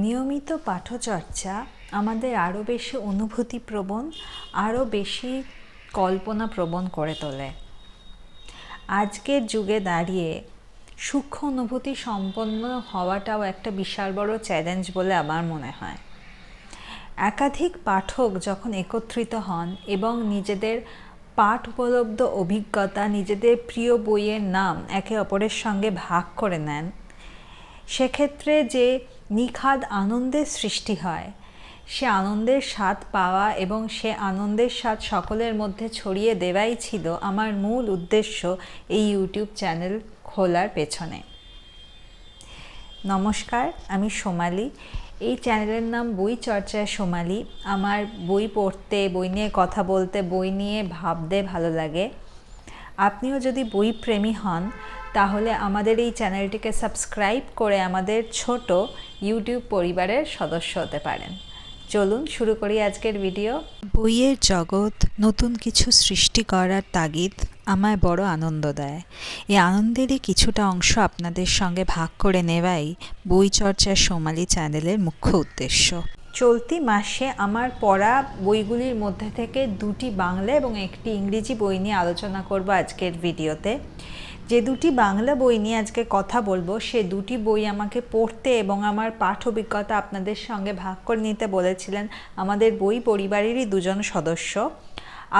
নিয়মিত পাঠচর্চা আমাদের আরও বেশি অনুভূতিপ্রবণ, আরও বেশি কল্পনাপ্রবণ করে তোলে। আজকের যুগে দাঁড়িয়ে সূক্ষ্ম অনুভূতি সম্পন্ন হওয়াটাও একটা বিশাল বড় চ্যালেঞ্জ বলে আমার মনে হয়। একাধিক পাঠক যখন একত্রিত হন এবং নিজেদের পাঠ উপলব্ধ অভিজ্ঞতা, নিজেদের প্রিয় বইয়ের নাম একে অপরের সঙ্গে ভাগ করে নেন, সেক্ষেত্রে যে নিখাদ আনন্দের সৃষ্টি হয়, সে আনন্দের স্বাদ পাওয়া এবং সে আনন্দের স্বাদ সকলের মধ্যে ছড়িয়ে দেওয়াই ছিল আমার মূল উদ্দেশ্য এই ইউটিউব চ্যানেল খোলার পেছনে। নমস্কার, আমি সোমালি। এই চ্যানেলের নাম বই চর্চায় সোমালি। আমার বই পড়তে, বই নিয়ে কথা বলতে, বই নিয়ে ভাবতে ভালো লাগে। আপনিও যদি বই প্রেমী হন তাহলে আমাদের এই চ্যানেলটিকে সাবস্ক্রাইব করে আমাদের ছোট ইউটিউব পরিবারের সদস্য হতে পারেন। চলুন শুরু করি আজকের ভিডিও। বইয়ের জগৎ, নতুন কিছু সৃষ্টি করার তাগিদ আমায় বড় আনন্দ দেয়। এই আনন্দেরই কিছুটা অংশ আপনাদের সঙ্গে ভাগ করে নেওয়াই বই চর্চার সোমালি চ্যানেলের মুখ্য উদ্দেশ্য। চলতি মাসে আমার পড়া বইগুলির মধ্যে থেকে দুটি বাংলা এবং একটি ইংরেজি বই নিয়ে আলোচনা করব আজকের ভিডিওতে। যে দুটি বাংলা বই নিয়ে আজকে কথা বলবো, সে দুটি বই আমাকে পড়তে এবং আমার পাঠ অভিজ্ঞতা আপনাদের সঙ্গে ভাগ করে নিতে বলেছিলেন আমাদের বই পরিবারেরই দুজন সদস্য।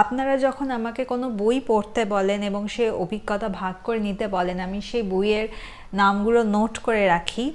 আপনারা যখন আমাকে কোনো বই পড়তে বলেন এবং সে অভিজ্ঞতা ভাগ করে নিতে বলেন, আমি সেই বইয়ের নামগুলো নোট করে রাখি।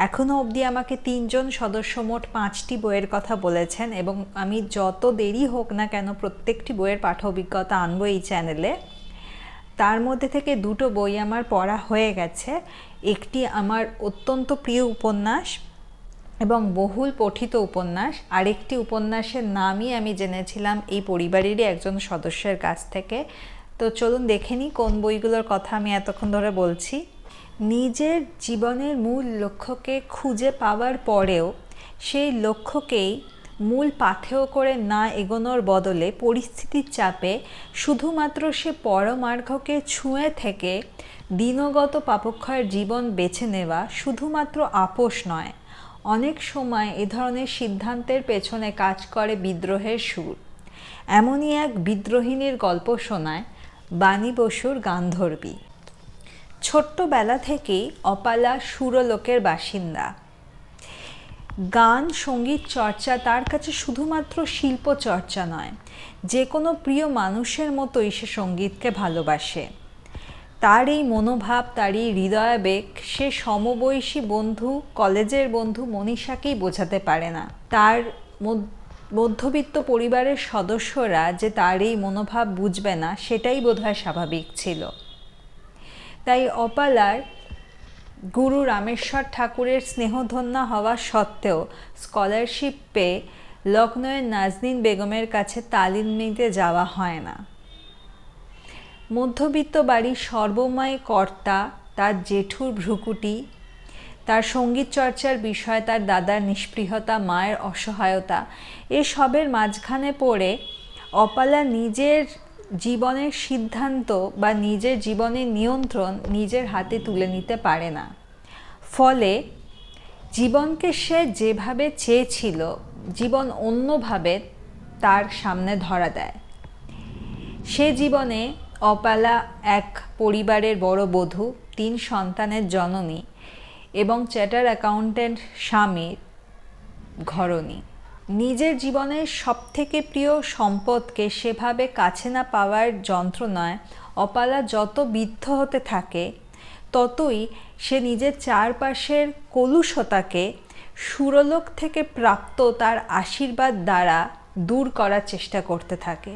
এখনও অবধি আমাকে 3 জন সদস্য মোট 5টি বইয়ের কথা বলেছেন এবং আমি যত দেরি হোক না কেন প্রত্যেকটি বইয়ের পাঠ অভিজ্ঞতা আনবো এই চ্যানেলে। তার মধ্যে থেকে দুটো বই আমার পড়া হয়ে গেছে। একটি আমার অত্যন্ত প্রিয় উপন্যাস এবং বহুল পঠিত উপন্যাস, আরেকটি উপন্যাসের নামই আমি জেনেছিলাম এই পরিবারেরই একজন সদস্যের কাছ থেকে। তো চলুন দেখে নিই কোন বইগুলোর কথা আমি এতক্ষণ ধরে বলছি। নিজের জীবনের মূল লক্ষ্যকে খুঁজে পাওয়ার পরেও সেই লক্ষ্যকেই মূল পাথেয় করে না এগোনোর বদলে পরিস্থিতির চাপে শুধুমাত্র সে পরমার্ঘকে ছুঁয়ে থেকে দিনগত পাপক্ষয়ের জীবন বেছে নেওয়া শুধুমাত্র আপোষ নয়, অনেক সময় এ ধরনের সিদ্ধান্তের পেছনে কাজ করে বিদ্রোহের সুর। এমনই এক বিদ্রোহিনীর গল্প শোনায় বাণী বসুর গান্ধর্বী। ছোট্টবেলা থেকেই অপালা সুরলোকের বাসিন্দা। গান, সঙ্গীত চর্চা তার কাছে শুধুমাত্র শিল্প চর্চা নয়, যে কোনো প্রিয় মানুষের মতোই সে সঙ্গীতকে ভালোবাসে। তার এই মনোভাব, তার এই হৃদয়াবেগ সে সমবয়সী বন্ধু, কলেজের বন্ধু মনীষাকেই বোঝাতে পারে না। তার মধ্যবিত্ত পরিবারের সদস্যরা যে তার এই মনোভাব বুঝবে না, সেটাই বোধহয় স্বাভাবিক ছিল। তাই অপালার গুরু রামেশ্বর ঠাকুরের স্নেহধন্যা হওয়া সত্ত্বেও স্কলারশিপ পেয়ে লখনৌয়ের নাজনীন বেগমের কাছে তালিম নিতে যাওয়া হয় না। মধ্যবিত্ত বাড়ির সর্বময় কর্তা তার জেঠুর ভ্রুকুটি, তার সঙ্গীত চর্চার বিষয়ে তার দাদার নিষ্পৃহতা, মায়ের অসহায়তা, এসবের মাঝখানে পড়ে অপালা নিজের জীবনের সিদ্ধান্ত বা নিজের জীবনের নিয়ন্ত্রণ নিজের হাতে তুলে নিতে পারে না। ফলে জীবনকে সে যেভাবে চেয়েছিল, জীবন অন্যভাবে তার সামনে ধরা দেয়। সে জীবনে অপালা এক পরিবারের বড় বধূ, 3 সন্তানের জননী এবং চার্টার্ড অ্যাকাউন্ট্যান্ট স্বামীর ঘরণী। নিজের জীবনের সবথেকে প্রিয় সম্পদকে সেভাবে কাছে না পাওয়ার যন্ত্রণায় অপালা যত বিদ্ধ হতে থাকে, ততই সে নিজের চারপাশের কলুষতাকে সুরলোক থেকে প্রাপ্ত তার আশীর্বাদ দ্বারা দূর করার চেষ্টা করতে থাকে।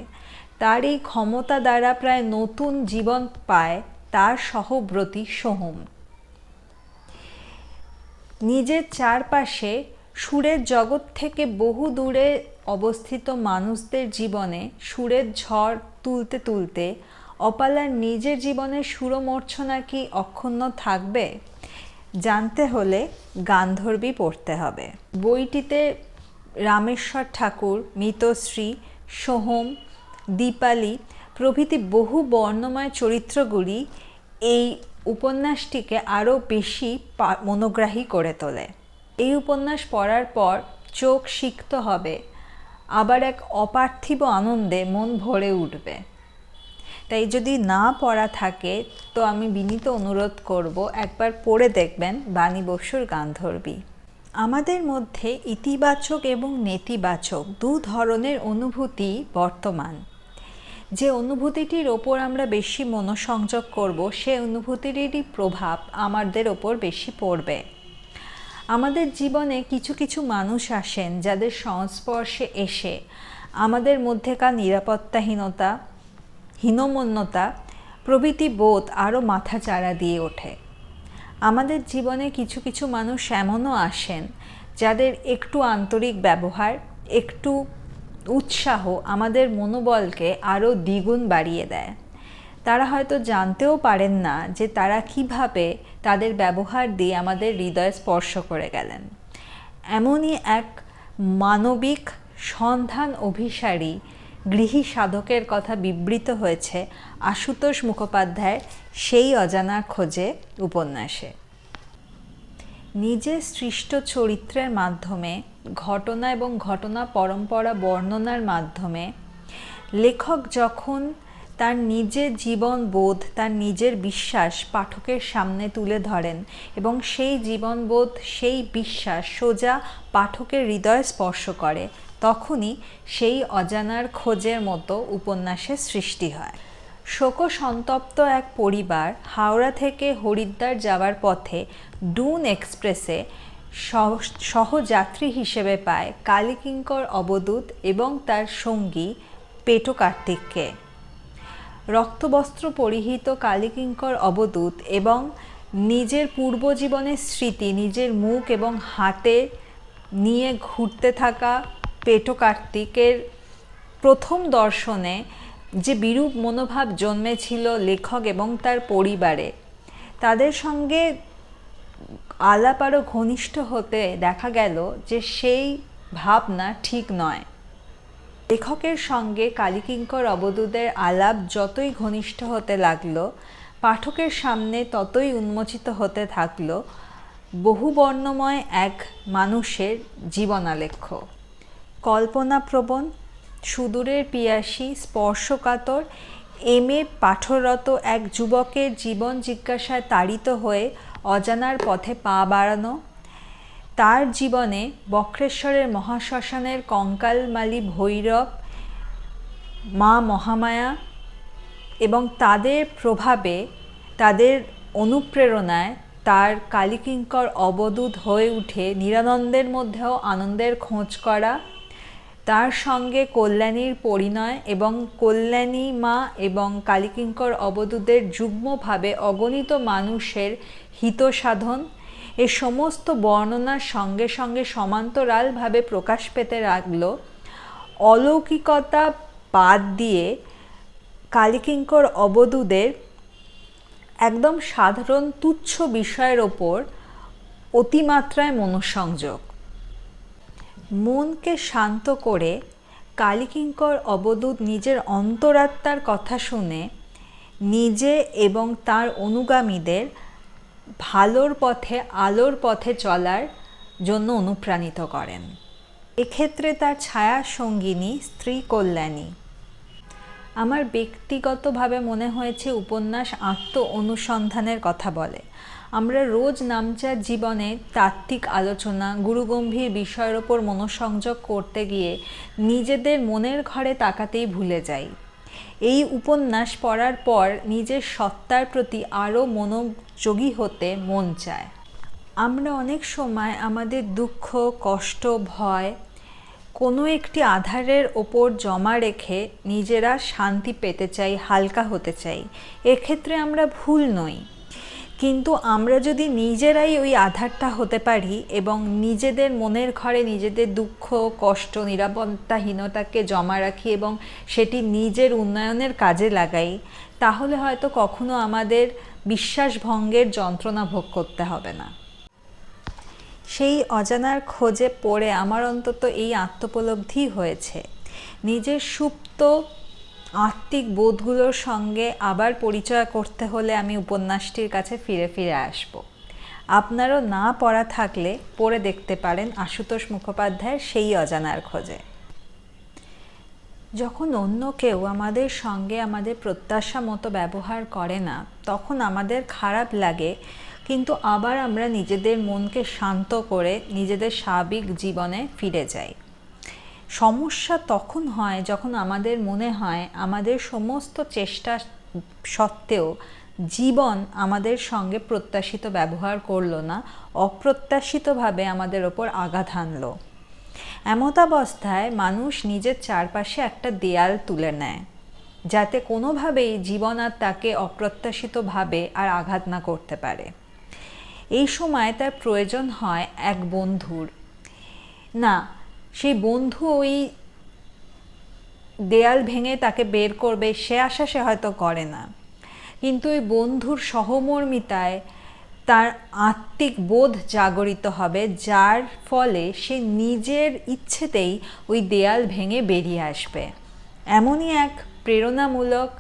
তার এই ক্ষমতা দ্বারা প্রায় নতুন জীবন পায় তার সহব্রতী সোহম। নিজের চারপাশে সুরের জগৎ থেকে বহু দূরে অবস্থিত মানুষদের জীবনে সুরের ঝড় তুলতে তুলতে অপালার নিজের জীবনের সুরমূর্ছনা কি অক্ষুণ্ণ থাকবে? জানতে হলে গান্ধর্বী পড়তে হবে। বইটিতে রামেশ্বর ঠাকুর, মিতশ্রী, সোহম, দীপালি প্রভৃতি বহু বর্ণময় চরিত্রগুলি এই উপন্যাসটিকে আরও বেশি মনোগ্রাহী করে তোলে। এই উপন্যাস পড়ার পর চোখ সিক্ত হবে, আবার এক অপার্থিব আনন্দে মন ভরে উঠবে। তাই যদি না পড়া থাকে তো আমি বিনীত অনুরোধ করব একবার পড়ে দেখবেন বাণী বসুর গান্ধর্বী। আমাদের মধ্যে ইতিবাচক এবং নেতিবাচক দু ধরনের অনুভূতি বর্তমান। যে অনুভূতিটির ওপর আমরা বেশি মনোসংযোগ করব সে অনুভূতিরই প্রভাব আমাদের ওপর বেশি পড়বে। আমাদের জীবনে কিছু কিছু মানুষ আসেন যাদের সংস্পর্শে এসে আমাদের মধ্যেকার নিরাপত্তাহীনতা, হীনমন্যতা প্রভৃতি বোধ আরও মাথাচাড়া দিয়ে ওঠে। আমাদের জীবনে কিছু কিছু মানুষ এমনও আসেন যাদের একটু আন্তরিক ব্যবহার, একটু উৎসাহ আমাদের মনোবলকে আরও দ্বিগুণ বাড়িয়ে দেয়। তারা হয়তো জানতেও পারেন না যে তারা কিভাবে তাদের ব্যবহার দিয়ে আমাদের হৃদয় স্পর্শ করে গেলেন। এমনই এক মানবিক সন্ধান অভিসারী গৃহী সাধকের কথা বিবৃত হয়েছে আশুতোষ মুখোপাধ্যায়ের সেই অজানার খোঁজে উপন্যাসে। নিজের সৃষ্ট চরিত্রের মাধ্যমে, ঘটনা এবং ঘটনা পরম্পরা বর্ণনার মাধ্যমে লেখক যখন তার নিজের জীবনবোধ, তার নিজের বিশ্বাস পাঠকের সামনে তুলে ধরেন এবং সেই জীবনবোধ, সেই বিশ্বাস সোজা পাঠকের হৃদয় স্পর্শ করে, তখনই সেই অজানার খোঁজের মতো উপন্যাসের সৃষ্টি হয়। শোকসন্তপ্ত এক পরিবার হাওড়া থেকে হরিদ্বার যাওয়ার পথে ডুন এক্সপ্রেসে সহযাত্রী হিসেবে পায় কালীকিঙ্কর অবধূত এবং তার সঙ্গী পেটো কার্তিককে। রক্তবস্ত্র পরিহিত কালীকিঙ্কর অবধূত এবং নিজের পূর্বজীবনের স্মৃতি নিজের মুখ এবং হাতে নিয়ে ঘুরতে থাকা পেটো কার্তিকের প্রথম দর্শনে যে বিরূপ মনোভাব জন্মেছিল লেখক এবং তার পরিবারে, তাদের সঙ্গে আলাপ আরও ঘনিষ্ঠ হতে দেখা গেল যে সেই ভাবনা ঠিক নয়। লেখকের সঙ্গে কালীকিঙ্কর অবধূতের আলাপ যতই ঘনিষ্ঠ হতে লাগলো, পাঠকের সামনে ততই উন্মোচিত হতে থাকলো বহুবর্ণময় এক মানুষের জীবনালেখ্য। কল্পনাপ্রবণ, সুদূরের পিয়াসী, স্পর্শকাতর, এমএ পাঠরত এক যুবকের জীবন জিজ্ঞাসায় তাড়িত হয়ে অজানার পথে পা বাড়ানো, তার জীবনে বক্রেশ্বরের মহাশ্মশানের কঙ্কালমালী ভৈরব, মা মহামায়া এবং তাদের প্রভাবে, তাদের অনুপ্রেরণায় তার কালীকিঙ্কর অবধূত হয়ে উঠে নিরানন্দের মধ্যেও আনন্দের খোঁজ করা, তার সঙ্গে কল্যাণীর পরিণয় এবং কল্যাণী মা এবং কালীকিঙ্কর অবধূতের যুগ্মভাবে অগণিত মানুষের হিতসাধন, এ সমস্ত বর্ণনার সঙ্গে সঙ্গে সমান্তরালভাবে প্রকাশ পেতে লাগল অলৌকিকতা বাদ দিয়ে কালীকিঙ্কর অবধূতের একদম সাধারণ তুচ্ছ বিষয়ের ওপর অতিমাত্রায় মনোসংযোগ। মনকে শান্ত করে কালীকিঙ্কর অবধূত নিজের অন্তরাত্মার কথা শুনে নিজে এবং তার অনুগামীদের ভালোর পথে, আলোর পথে চলার জন্য অনুপ্রাণিত করেন। এক্ষেত্রে তার ছায়া সঙ্গিনী স্ত্রী কল্যাণী। আমার ব্যক্তিগতভাবে মনে হয়েছে উপন্যাস আত্ম অনুসন্ধানের কথা বলে। আমরা রোজ নামচার জীবনে তাত্ত্বিক আলোচনা, গুরুগম্ভীর বিষয়ের ওপর মনোসংযোগ করতে গিয়ে নিজেদের মনের ঘরে তাকাতেই ভুলে যাই। এই উপন্যাস পড়ার পর নিজের সত্তার প্রতি আরও মনোযোগী হতে মন চায়। আমরা অনেক সময় আমাদের দুঃখ, কষ্ট, ভয় কোনো একটি আধারের ওপর জমা রেখে নিজেরা শান্তি পেতে চাই, হালকা হতে চাই। এক্ষেত্রে আমরা ভুল নই, কিন্তু আমরা যদি নিজেরাই ওই আধারটা হতে পারি এবং নিজেদের মনের ঘরে নিজেদের দুঃখ, কষ্ট, নিরাপত্তাহীনতাকে জমা রাখি এবং সেটি নিজের উন্নয়নের কাজে লাগাই, তাহলে হয়তো কখনো আমাদের বিশ্বাসভঙ্গের যন্ত্রণা ভোগ করতে হবে না। সেই অজানার খোঁজে পড়ে আমার অন্তত এই আত্মোপলব্ধি হয়েছে। নিজের সুপ্ত আত্মিক বোধগুলোর সঙ্গে আবার পরিচয় করতে হলে আমি উপন্যাসটির কাছে ফিরে ফিরে আসব। আপনারও না পড়া থাকলে পড়ে দেখতে পারেন আশুতোষ মুখোপাধ্যায়ের সেই অজানার খোঁজে। যখন অন্য কেউ আমাদের সঙ্গে আমাদের প্রত্যাশা মতো ব্যবহার করে না, তখন আমাদের খারাপ লাগে, কিন্তু আবার আমরা নিজেদের মনকে শান্ত করে নিজেদের স্বাভাবিক জীবনে ফিরে যাই। সমস্যা তখন হয় যখন আমাদের মনে হয় আমাদের সমস্ত চেষ্টা সত্ত্বেও জীবন আমাদের সঙ্গে প্রত্যাশিত ব্যবহার করলো না, অপ্রত্যাশিতভাবে আমাদের ওপর আঘাত হানলো। এমতাবস্থায় মানুষ নিজের চারপাশে একটা দেয়াল তুলে নেয়, যাতে কোনোভাবেই জীবন আর তাকে অপ্রত্যাশিতভাবে আর আঘাত না করতে পারে। এই সময় তার প্রয়োজন হয় এক বন্ধুর। না, সেই বন্ধু ওই দেয়াল ভেঙে তাকে বের করবে সে আশা সে হয়তো করে না, কিন্তু ওই বন্ধুর সহমর্মিতায় তার আত্মিক বোধ জাগরিত হবে, যার ফলে সে নিজের ইচ্ছেতেই ওই দেয়াল ভেঙে বেরিয়ে আসবে। এমনই এক প্রেরণামূলক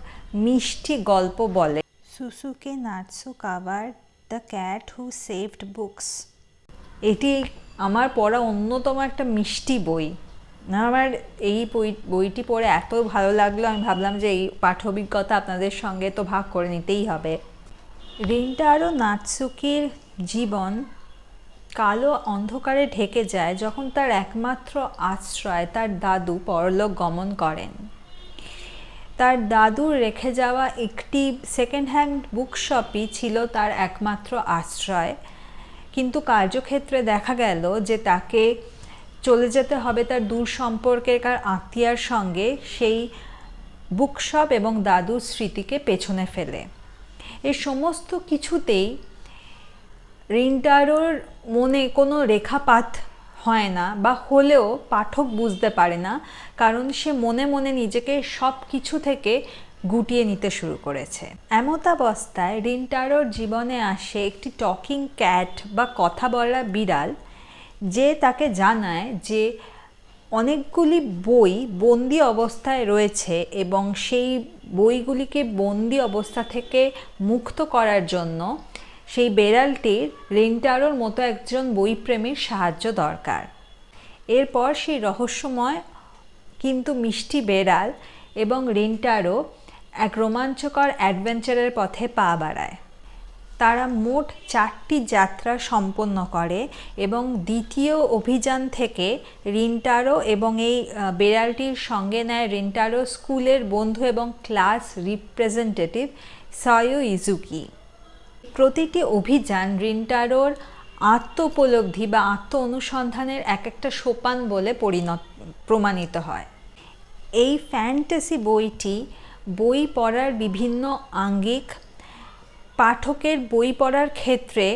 মিষ্টি গল্প বলে সুসুকে নাৎসুকাওয়ার the cat who saved books. এটি আমার পড়া অন্যতম একটা মিষ্টি বই। আমার এই বইটি পড়ে এত ভালো লাগলো, আমি ভাবলাম যে এই পাঠ অভিজ্ঞতা আপনাদের সঙ্গে তো ভাগ করে নিতেই হবে। রিন্টারো নাৎসুকির জীবন কালো অন্ধকারে ঢেকে যায় যখন তার একমাত্র আশ্রয় তার দাদু পরলোক গমন করেন। তার দাদুর রেখে যাওয়া একটি সেকেন্ড হ্যান্ড বুকশপই ছিল তার একমাত্র আশ্রয়, কিন্তু কার্যক্ষেত্রে দেখা গেল যে তাকে চলে যেতে হবে তার দূর সম্পর্কের আত্মীয়ার সঙ্গে, সেই বুকশপ এবং দাদুর স্মৃতিকে পেছনে ফেলে। এই সমস্ত কিছুতেই রিন্টারোর মনে কোনো রেখাপাত হয় না, বা হলেও পাঠক বুঝতে পারে না, কারণ সে মনে মনে নিজেকে সব কিছু থেকে গুটিয়ে নিতে শুরু করেছে। এমতাবস্থায় রিন্টারোর জীবনে আসে একটি টকিং ক্যাট বা কথা বলা বিড়াল, যে তাকে জানায় যে অনেকগুলি বই বন্দি অবস্থায় রয়েছে এবং সেই বইগুলিকে বন্দি অবস্থা থেকে মুক্ত করার জন্য সেই বেড়ালটির রিন্টারোর মতো একজন বইপ্রেমীর সাহায্য দরকার। এরপর সেই রহস্যময় কিন্তু মিষ্টি বেড়াল এবং রিন্টারো এক রোমাঞ্চকর অ্যাডভেঞ্চারের পথে পা বাড়ায়। তারা মোট 4টি যাত্রা সম্পন্ন করে এবং দ্বিতীয় অভিযান থেকে রিন্টারো এবং এই বেড়ালটির সঙ্গে নেয় রিন্টারো স্কুলের বন্ধু এবং ক্লাস রিপ্রেজেন্টেটিভ সায়ো ইজুকি। প্রতিটি অভিযান রিন্টারোর আত্ম-উপলব্ধি বা আত্ম অনুসন্ধানের এক একটা সোপান বলে প্রমাণিত হয়। এই ফ্যান্টাসি বইটি বই পড়ার বিভিন্ন আঙ্গিক, পাঠকের বই পড়ার ক্ষেত্রে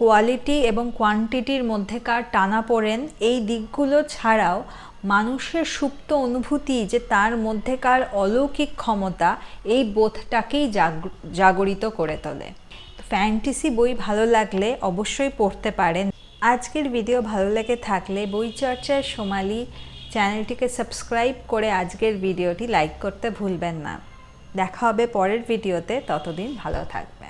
কোয়ালিটি এবং কোয়ান্টিটির মধ্যেকার টানাপোড়েন, এই দিকগুলো ছাড়াও মানুষের সুপ্ত অনুভূতি যে তার মধ্যেকার অলৌকিক ক্ষমতা, এই বোধটাকেই জাগরিত করে তোলে। ফ্যান্টাসি বই ভালো লাগলে অবশ্যই পড়তে পারেন। আজকের ভিডিও ভালো লেগে থাকলে বই চর্চার সোমালি চ্যানেলটিকে সাবস্ক্রাইব করে আজকের ভিডিওটি লাইক করতে ভুলবেন না। দেখা হবে পরের ভিডিওতে, ততদিন ভালো থাকবেন।